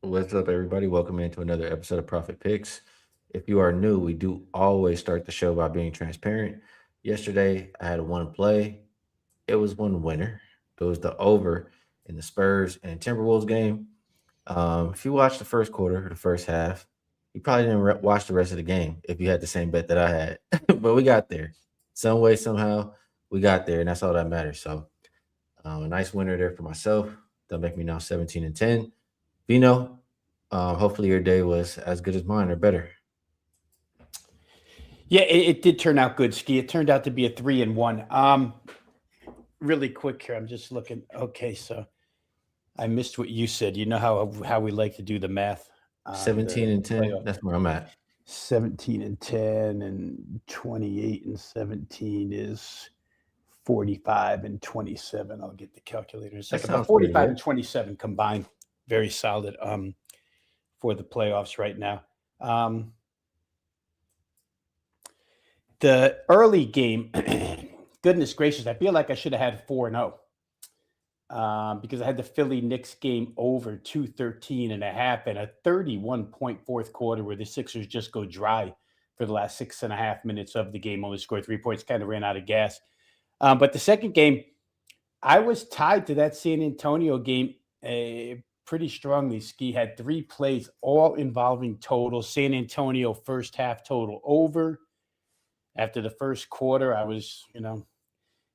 What's up, everybody? Welcome into another episode of Profit Picks. If you are new, we do always start the show by being transparent. Yesterday, I had one play. It was one winner. It was the over in the Spurs and Timberwolves game. If you watched the first quarter, the first half, you probably didn't watch the rest of the game if you had the same bet that I had. But we got there. Some way, somehow, we got there, and that's all that matters. So, a nice winner there for myself. That'll make me now 17-10. Vino, hopefully your day was as good as mine or better. Yeah, it did turn out good, Skee. It turned out to be a 3-1. Really quick here, I'm just looking. Okay, so I missed what you said. You know how we like to do the math on 17 the and 10. playoff. That's where I'm at. 17-10 and 28-17 is 45-27. I'll get the calculator in a That second. But sounds pretty 45 and good. 27 combined, very solid for the playoffs right now. The early game, goodness gracious, I feel like I should have had 4-0 because I had the Philly Knicks game over 213.5 and a 31-point fourth quarter where the Sixers just go dry for the last 6.5 minutes of the game, only scored 3 points, kind of ran out of gas. But the second game, I was tied to that San Antonio game pretty strongly. Skee had 3 plays, all involving total. San Antonio first half total over. After the first quarter, I was,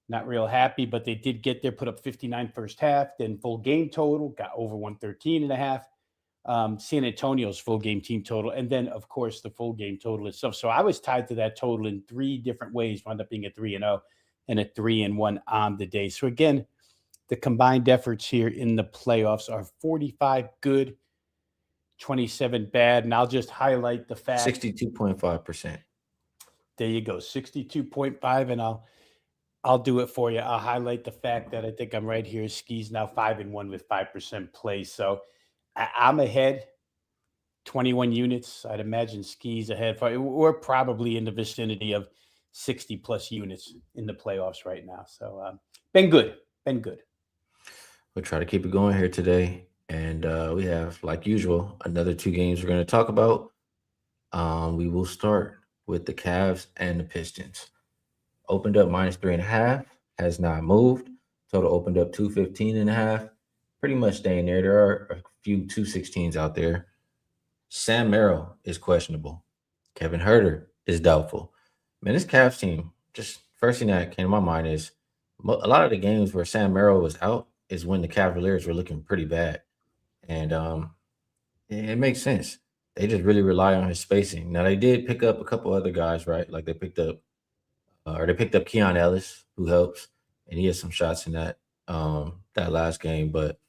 not real happy, but they did get there, put up 59 first half, then full game total, got over 113.5. San Antonio's full game team total, and then, of course, the full game total itself. So I was tied to that total in 3 different ways, wound up being a 3-0 and a 3-1 on the day. So again, the combined efforts here in the playoffs are 45 good, 27 bad. And I'll just highlight the fact 62.5%. there you go, 62.5, and I'll do it for you. I'll highlight the fact that I think I'm right here. Skee's now 5-1 with 5% play. So I'm ahead 21 units. I'd imagine Skee's ahead. We're probably in the vicinity of 60 plus units in the playoffs right now. So been good. Been good. We'll try to keep it going here today. And we have, like usual, another 2 games we're going to talk about. We will start with the Cavs and the Pistons. Opened up -3.5, has not moved. Total opened up 215.5. Pretty much staying there. There are a few 216s out there. Sam Merrill is questionable. Kevin Herter is doubtful. Man, this Cavs team, just first thing that came to my mind is a lot of the games where Sam Merrill was out is when the Cavaliers were looking pretty bad. And it makes sense. They just really rely on his spacing. Now, they did pick up a couple other guys, right? Like they picked up Keon Ellis, who helps, and he had some shots in that last game. But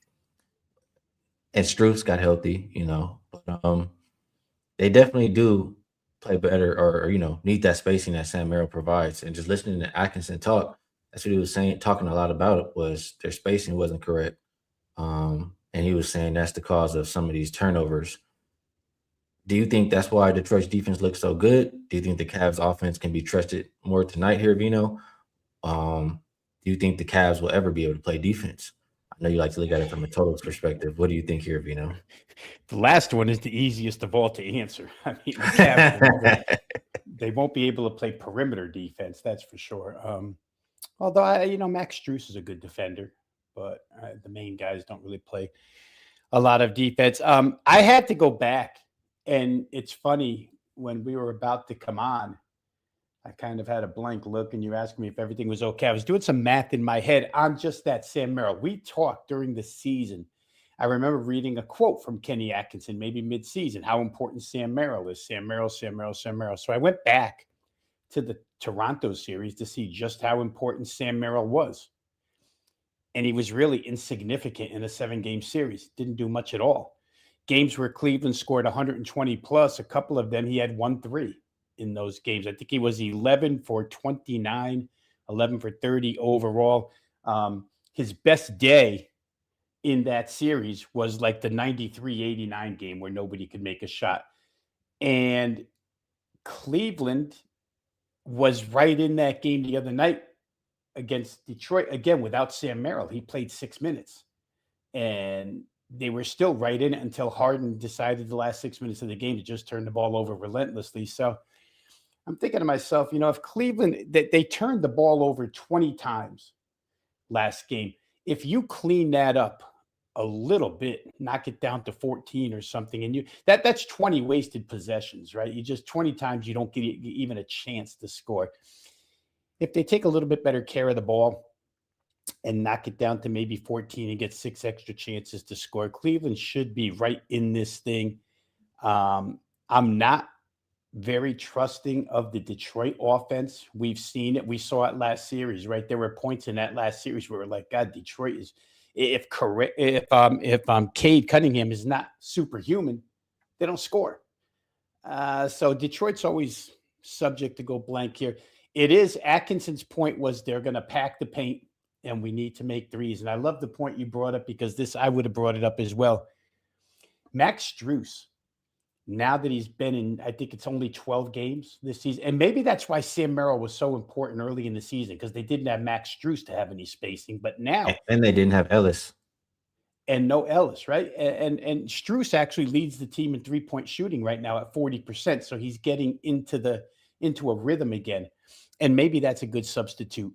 and Strus got healthy. But they definitely do play better, or need that spacing that Sam Merrill provides. And just listening to Atkinson talk, that's what he was saying, talking a lot about it, was their spacing wasn't correct. And he was saying that's the cause of some of these turnovers. Do you think that's why Detroit's defense looks so good? Do you think the Cavs offense can be trusted more tonight here, Vino? Do you think the Cavs will ever be able to play defense? I know you like to look at it from a totals perspective. What do you think here, Vino? The last one is the easiest of all to answer. I mean, the Cavs, they won't be able to play perimeter defense, that's for sure. Although, Max Strus is a good defender, but the main guys don't really play a lot of defense. I had to go back, and it's funny, when we were about to come on, I kind of had a blank look, and you asked me if everything was okay. I was doing some math in my head on just that Sam Merrill. We talked during the season. I remember reading a quote from Kenny Atkinson, maybe mid-season, how important Sam Merrill is. Sam Merrill, Sam Merrill, Sam Merrill. So I went back to the Toronto series to see just how important Sam Merrill was. And he was really insignificant in a 7-game series. Didn't do much at all. Games where Cleveland scored 120 plus, a couple of them he had 1-3 in those games. I think he was 11 for 29, 11 for 30 overall. His best day in that series was like the 93-89 game where nobody could make a shot. And Cleveland was right in that game the other night against Detroit, again, without Sam Merrill. He played 6 minutes. And they were still right in it until Harden decided the last 6 minutes of the game to just turn the ball over relentlessly. So I'm thinking to myself, if Cleveland, they turned the ball over 20 times last game, if you clean that up a little bit, knock it down to 14 or something, and that's 20 wasted possessions, right? You just 20 times you don't get even a chance to score. If they take a little bit better care of the ball and knock it down to maybe 14 and get 6 extra chances to score, Cleveland should be right in this thing. I'm not very trusting of the Detroit offense. We've seen it. We saw it last series, right? There were points in that last series where we're like, God, Detroit is if Cade Cunningham is not superhuman, they don't score. So Detroit's always subject to go blank here. It is Atkinson's point was they're going to pack the paint and we need to make threes. And I love the point you brought up because I would have brought it up as well. Max Strus, now that he's been in, I think it's only 12 games this season. And maybe that's why Sam Merrill was so important early in the season because they didn't have Max Strus to have any spacing. But now, And they didn't have Ellis. and no Ellis, right? And Strus actually leads the team in 3-point shooting right now at 40%. So he's getting into a rhythm again. And maybe that's a good substitute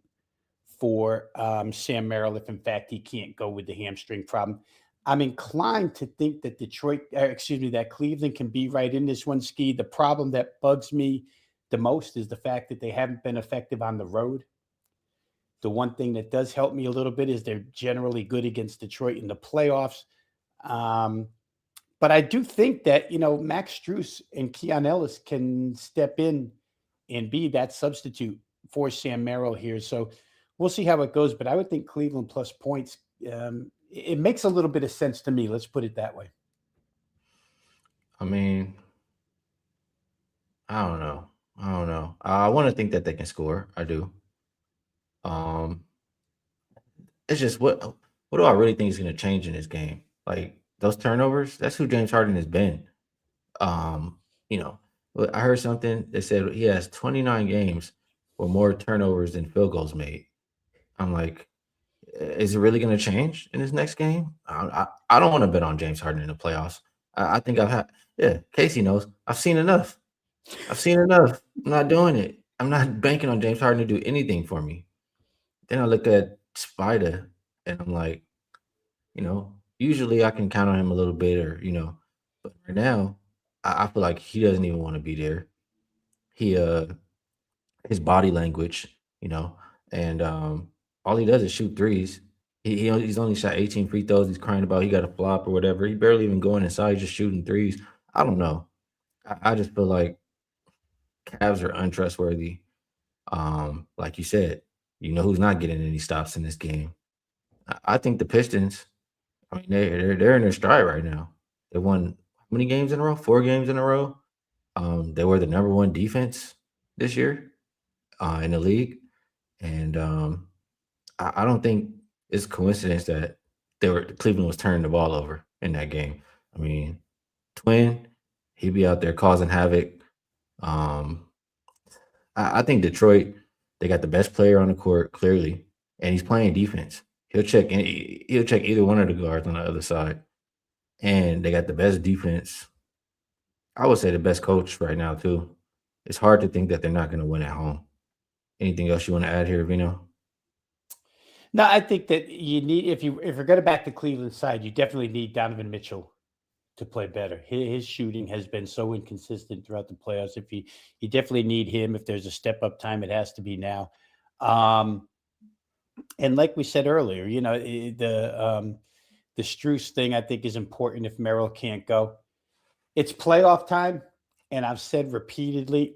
for Sam Merrill if in fact he can't go with the hamstring problem. I'm inclined to think that that Cleveland can be right in this one, Skee. The problem that bugs me the most is the fact that they haven't been effective on the road. The one thing that does help me a little bit is they're generally good against Detroit in the playoffs. But I do think that, Max Strus and Keon Ellis can step in and be that substitute for Sam Merrill here. So we'll see how it goes. But I would think Cleveland plus points, it makes a little bit of sense to me. Let's put it that way. I mean, I don't know. I want to think that they can score. I do. Um, it's just what do I really think is going to change in this game? Like those turnovers. That's who James Harden has been. Um, I heard something that said he has 29 games with more turnovers than field goals made. I'm like, is it really going to change in this next game? I don't want to bet on James Harden in the playoffs. I think I've had, yeah, Casey knows. I've seen enough. I'm not doing it. I'm not banking on James Harden to do anything for me. Then I look at Spider and I'm like, usually I can count on him a little bit but right now I feel like he doesn't even want to be there. He his body language, and all he does is shoot threes. He's only shot 18 free throws. He's crying about he got a flop or whatever. He barely even going inside, he's just shooting threes. I don't know. I just feel like Cavs are untrustworthy. Like you said, who's not getting any stops in this game. I think the Pistons, I mean, they're in their stride right now. They won how many games in a row? 4 games in a row. They were the number one defense this year in the league, and I don't think it's coincidence that Cleveland was turning the ball over in that game. I mean, Twin, he'd be out there causing havoc. Um, I think Detroit, they got the best player on the court clearly, and he's playing defense. He'll check either one of the guards on the other side, and they got the best defense. I would say the best coach right now too. It's hard to think that they're not going to win at home. Anything else you want to add here, Vino? No, I think that you need if you're going to back the Cleveland side, you definitely need Donovan Mitchell to play better. His shooting has been so inconsistent throughout the playoffs. If you definitely need him. If there's a step up time, it has to be now. And like we said earlier, the Strus thing I think is important if Merrill can't go. It's playoff time, and I've said repeatedly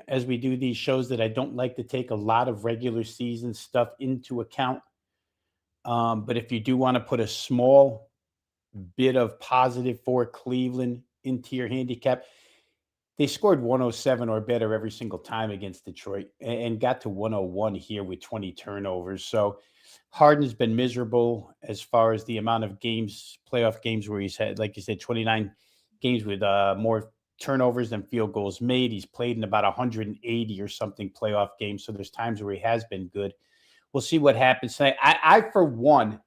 as we do these shows that I don't like to take a lot of regular season stuff into account. But if you do want to put a small bit of positive for Cleveland into your handicap, they scored 107 or better every single time against Detroit and got to 101 here with 20 turnovers. So Harden's been miserable as far as the amount of playoff games where he's had, like you said, 29 games with more turnovers than field goals made. He's played in about 180 or something playoff games. So there's times where he has been good. We'll see what happens tonight. I for one,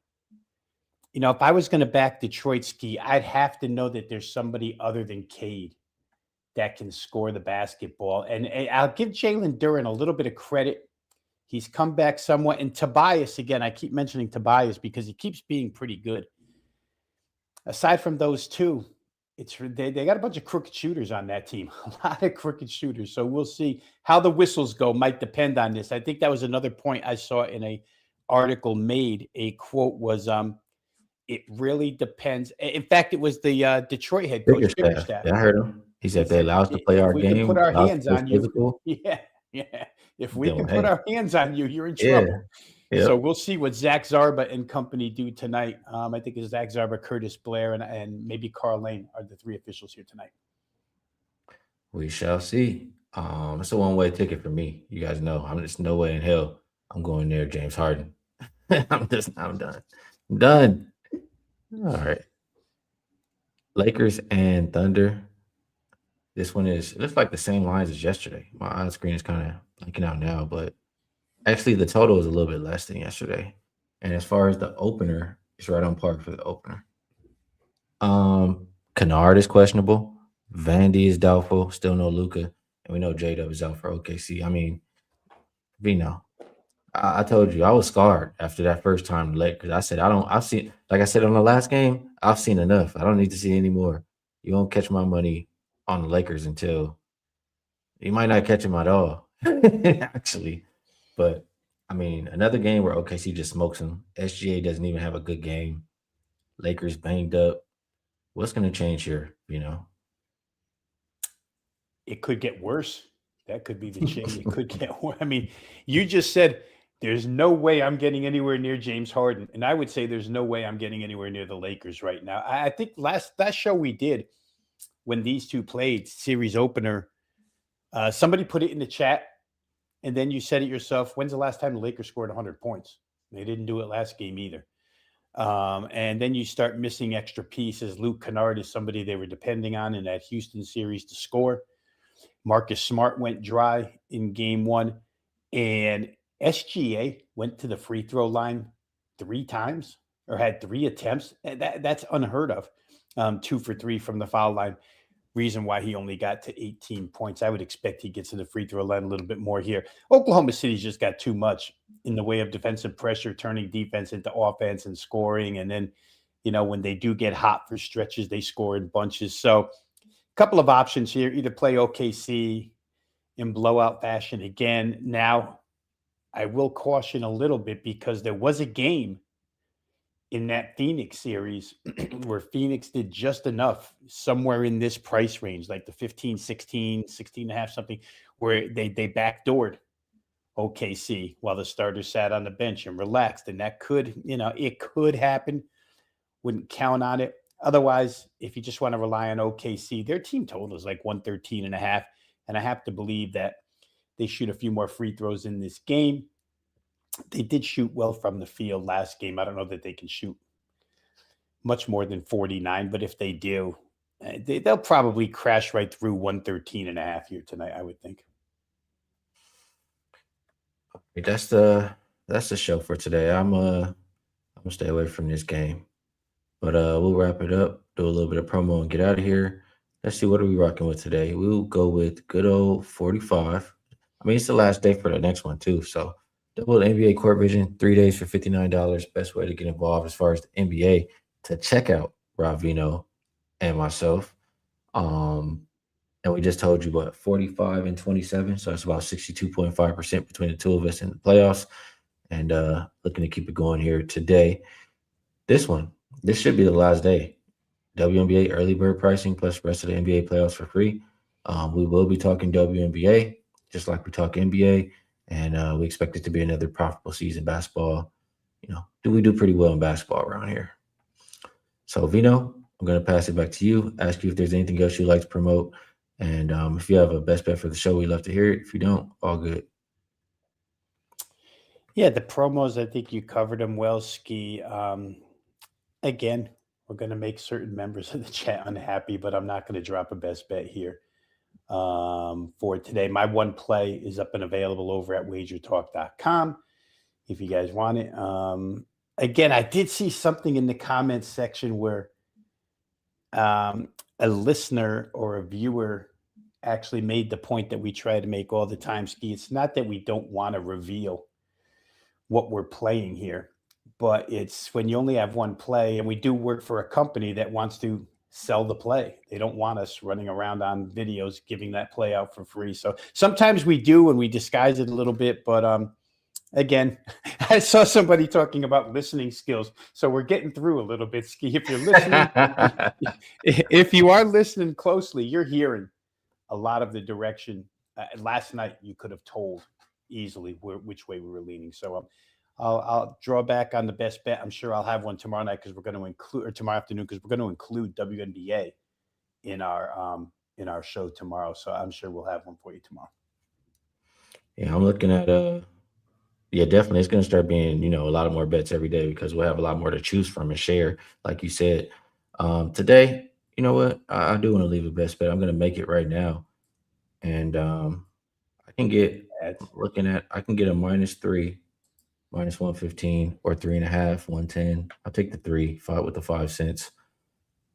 If I was going to back Detroit Ski, I'd have to know that there's somebody other than Cade that can score the basketball. And I'll give Jalen Duren a little bit of credit. He's come back somewhat. And Tobias, again, I keep mentioning Tobias because he keeps being pretty good. Aside from those two, they got a bunch of crooked shooters on that team, a lot of crooked shooters. So we'll see how the whistles go. Might depend on this. I think that was another point I saw in a article made. A quote was, "It really depends." In fact, it was the Detroit head coach Biggerstaff. Bickerstaff. Yeah, I heard him. He He said, "They said, allow us to play If our we can put game, our allow us to hands play on you, physical." yeah, yeah. If we Then, can put hey, our hands on you, you're in yeah, trouble." So yep. we'll see what Zach Zarba and company do tonight. I think it's Zach Zarba, Curtis Blair, and maybe Carl Lane are the three officials here tonight. We shall see. It's a one-way ticket for me. You guys know, I'm just no way in hell I'm going near James Harden. I'm done. I'm done. All right. Lakers and Thunder. This one is, it looks like the same lines as yesterday. My on screen is kind of blanking out now, but actually the total is a little bit less than yesterday. And as far as the opener, it's right on par for the opener. Kennard is questionable. Vandy is doubtful. Still no Luca. And we know J Dub is out for OKC. I mean, Vino. I told you I was scarred after that first time late because I said I don't. I've seen, like I said on the last game, I've seen enough. I don't need to see any more. You won't catch my money on the Lakers until you might not catch him at all, actually. But I mean, another game where OKC just smokes them. SGA doesn't even have a good game. Lakers banged up. What's going to change here? It could get worse. That could be the change. It could get worse. I mean, you just said there's no way I'm getting anywhere near James Harden, and I would say there's no way I'm getting anywhere near the Lakers right now. I think last show we did when these two played series opener, somebody put it in the chat, and then you said it yourself. When's the last time the Lakers scored 100 points? They didn't do it last game either. And then you start missing extra pieces. Luke Kennard is somebody they were depending on in that Houston series to score. Marcus Smart went dry in game one, and SGA went to the free throw line 3 times or had 3 attempts. That's unheard of. 2 for 3 from the foul line. Reason why he only got to 18 points. I would expect he gets to the free throw line a little bit more here. Oklahoma City's just got too much in the way of defensive pressure, turning defense into offense and scoring. And then, when they do get hot for stretches, they score in bunches. So, couple of options here. Either play OKC in blowout fashion again. Now, I will caution a little bit because there was a game in that Phoenix series where Phoenix did just enough somewhere in this price range, like the 15, 16, 16 and a half, something, where they backdoored OKC while the starters sat on the bench and relaxed. And that could, it could happen. Wouldn't count on it. Otherwise, if you just want to rely on OKC, their team total is like 113 and a half. And I have to believe that they shoot a few more free throws in this game. They did shoot well from the field last game. I don't know that they can shoot much more than 49, but if they do, they'll probably crash right through 113 and a half here tonight, I would think. That's the show for today. I'm gonna stay away from this game. But we'll wrap it up, do a little bit of promo, and get out of here. Let's see, what are we rocking with today? We'll go with good old 45. I mean, it's the last day for the next one too. So double NBA Court Vision, 3 days for $59. Best way to get involved as far as the NBA to check out Rob Veno and myself. Um, and we just told you what, 45 and 27. So that's about 62.5% between the two of us in the playoffs. And looking to keep it going here today. This one, this should be the last day. WNBA early bird pricing plus the rest of the NBA playoffs for free. We will be talking WNBA just like we talk NBA, and we expect it to be another profitable season. Basketball, we do pretty well in basketball around here. So Vino, I'm going to pass it back to you. Ask you if there's anything else you'd like to promote, and if you have a best bet for the show, we'd love to hear it. If you don't, all good. Yeah, the promos, I think you covered them well, Skee. Again, we're going to make certain members of the chat unhappy, but I'm not going to drop a best bet here for today. My one play is up and available over at wagertalk.com if you guys want it. again, I did see something in the comments section where um, a listener or a viewer actually made the point that we try to make all the time, Ski. It's not that we don't want to reveal what we're playing here, but it's when you only have one play, and we do work for a company that wants to sell the play. They don't want us running around on videos giving that play out for free. So sometimes we do and we disguise it a little bit, but again, I saw somebody talking about listening skills. So we're getting through a little bit, Ski. If you're listening, if you are listening closely, you're hearing a lot of the direction. Last night, you could have told easily which way we were leaning. So I'll draw back on the best bet. I'm sure I'll have one tomorrow night because we're going to include, or tomorrow afternoon because we're going to include WNBA in our show tomorrow. So I'm sure we'll have one for you tomorrow. Yeah, I'm looking at yeah, definitely. It's gonna start being, a lot of more bets every day because we'll have a lot more to choose from and share, like you said. Today, you know what? I do want to leave a best bet. I'm gonna make it right now. And I can get I'm That's looking at I can get a -3, -115, or 3.5, 110. I'll take the three, five with the 5 cents.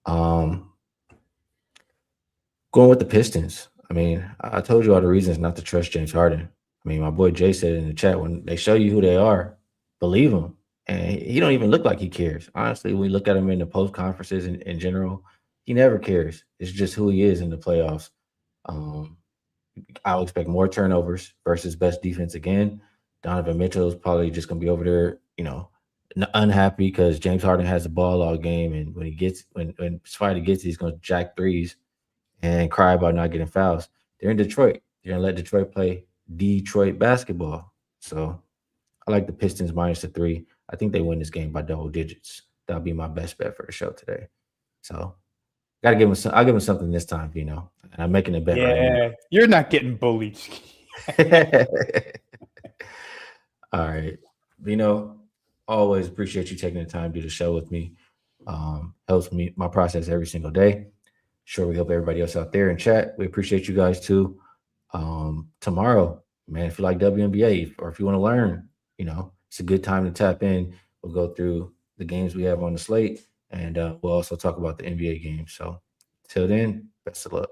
Um Going with the Pistons. I mean, I told you all the reasons not to trust James Harden. I mean, my boy Jay said in the chat, when they show you who they are, believe them. And he don't even look like he cares. Honestly, when we look at him in the post conferences in general, he never cares. It's just who he is in the playoffs. Um, I'll expect more turnovers versus best defense again. Donovan Mitchell is probably just going to be over there, unhappy because James Harden has the ball all game, and when Spidey gets it, he's going to jack threes and cry about not getting fouls. They're in Detroit. They're gonna let Detroit play Detroit basketball. So I like the Pistons -3. I think they win this game by double digits. That'll be my best bet for the show today. So gotta give them some. I'll give them something this time, And I'm making a bet right now. yeah. You're not getting bullied, Ski. All right. Vino, always appreciate you taking the time to do the show with me. Helps me my process every single day. Sure, we help everybody else out there in chat. We appreciate you guys too. Tomorrow, man, if you like WNBA or if you want to learn, it's a good time to tap in. We'll go through the games we have on the slate, and we'll also talk about the NBA games. So, till then, best of luck.